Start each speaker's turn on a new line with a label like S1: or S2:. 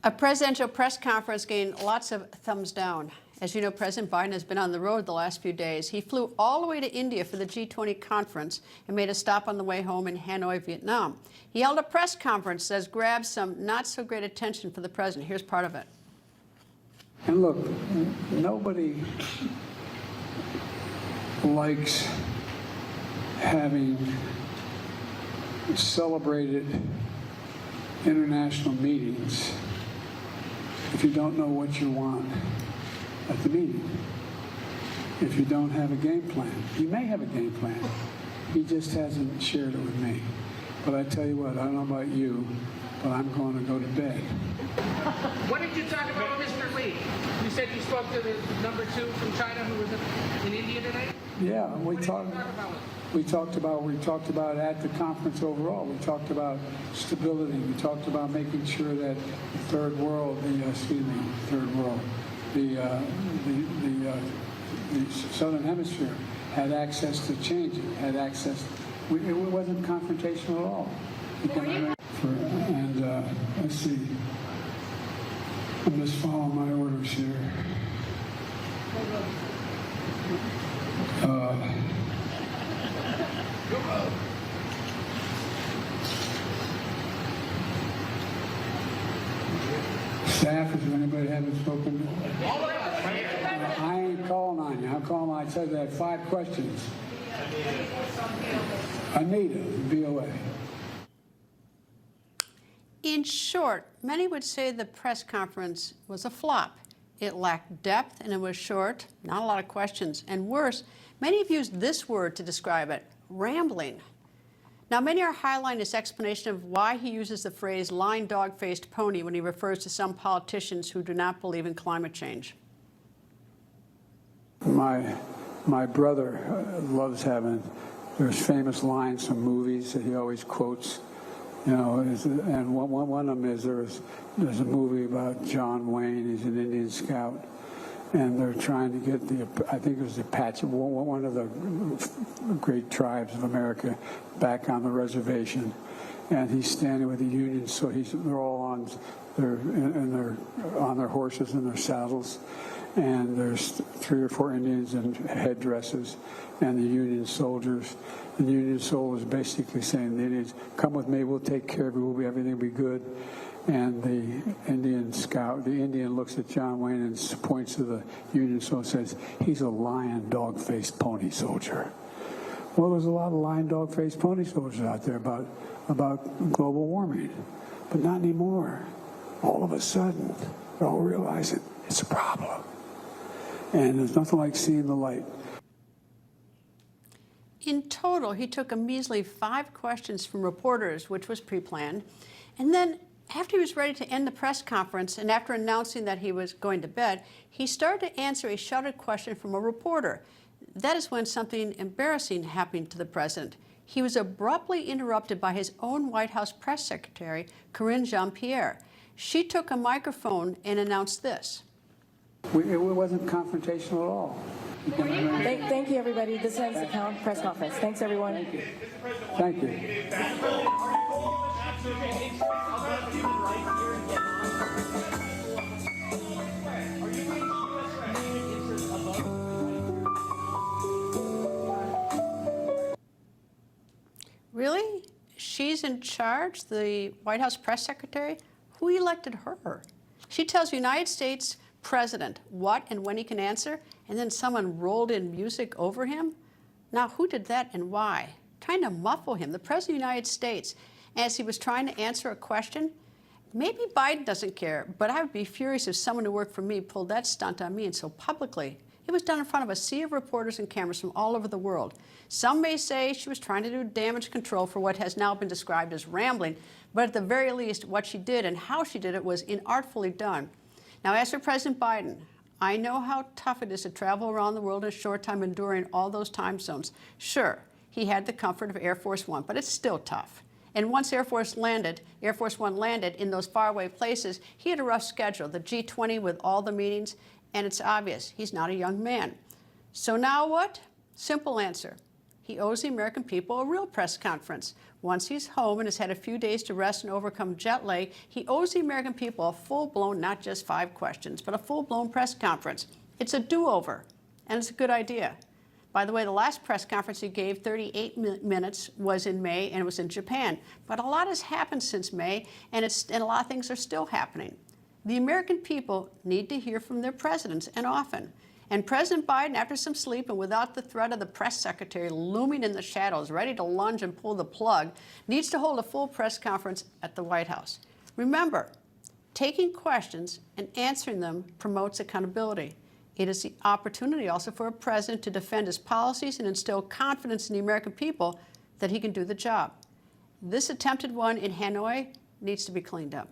S1: A presidential press conference gained lots of thumbs down. As you know, President Biden has been on the road the last few days. He flew all the way to India for the G20 conference and made a stop on the way home in Hanoi, Vietnam. He held a press conference that has grabbed some not so great attention for the president. Here's part of it.
S2: And look, nobody likes having celebrated international meetings if you don't know what you want at the meeting. If you don't have a game plan. You may have a game plan. He just hasn't shared it with me. But I tell you what, I don't know about you, but I'm going to go to bed.
S3: What did you talk about with Mr. Lee? You said you spoke to the number 2 from China who was in India today?
S2: Yeah, we talked about at the conference overall. We talked about stability. We talked about making sure that the third world, the southern hemisphere had access to change. It had access. It wasn't confrontational at all. Let's see. I'm just following my orders here. Staff, is there anybody that haven't spoken? I ain't calling on you. I'm calling on, I said I had 5 questions. Anita, VOA.
S1: In short, many would say the press conference was a flop. It lacked depth and it was short, not a lot of questions. And worse, many have used this word to describe it, rambling. Now, many are highlighting this explanation of why he uses the phrase lying dog-faced pony when he refers to some politicians who do not believe in climate change.
S2: My brother loves having, there's famous lines from movies that he always quotes. You know, and one of them is there's a movie about John Wayne. He's an Indian scout, and they're trying to get I think it was the Apache, one of the great tribes of America, back on the reservation, and he's standing with the Union. So they're all on their horses and their saddles, and there's 3 or 4 Indians in headdresses, and the Union soldiers. The Union soldiers basically saying to the Indians, "Come with me, we'll take care of you, everything will be good." And the Indian looks at John Wayne and points to the Union soldier and says, "He's a lion, dog-faced pony soldier." Well, there's a lot of lion, dog-faced pony soldiers out there about global warming, but not anymore. All of a sudden, they're all realizing it's a problem. And there's nothing like seeing the light.
S1: In total, he took a measly 5 questions from reporters, which was pre-planned. And then after he was ready to end the press conference and after announcing that he was going to bed, he started to answer a shouted question from a reporter. That is when something embarrassing happened to the president. He was abruptly interrupted by his own White House press secretary, Karine Jean-Pierre. She took a microphone and announced this.
S2: It wasn't confrontational at all.
S4: Thank you, everybody. This ends the press conference. Thanks, everyone.
S2: Thank you.
S1: Really? She's in charge, the White House press secretary? Who elected her? She tells the United States president what and when he can answer, and then someone rolled in music over him? Now, who did that and why? Trying to muffle him, the president of the United States, as he was trying to answer a question? Maybe Biden doesn't care, but I would be furious if someone who worked for me pulled that stunt on me and so publicly. It was done in front of a sea of reporters and cameras from all over the world. Some may say she was trying to do damage control for what has now been described as rambling, but at the very least, what she did and how she did it was inartfully done. Now, as for President Biden, I know how tough it is to travel around the world in a short time, enduring all those time zones. Sure, he had the comfort of Air Force One, but it's still tough. And once Air Force One landed in those faraway places, he had a rough schedule, the G20 with all the meetings, and it's obvious he's not a young man. So now what? Simple answer. he owes the American people a real press conference. Once he's home and has had a few days to rest and overcome jet lag, he owes the American people a full-blown, not just 5 questions, but a full-blown press conference. It's a do-over, and it's a good idea. By the way, the last press conference he gave, 38 minutes, was in May, and it was in Japan. But a lot has happened since May, and a lot of things are still happening. The American people need to hear from their presidents, and often. And President Biden, after some sleep and without the threat of the press secretary looming in the shadows, ready to lunge and pull the plug, needs to hold a full press conference at the White House. Remember, taking questions and answering them promotes accountability. It is the opportunity also for a president to defend his policies and instill confidence in the American people that he can do the job. This attempted one in Hanoi needs to be cleaned up.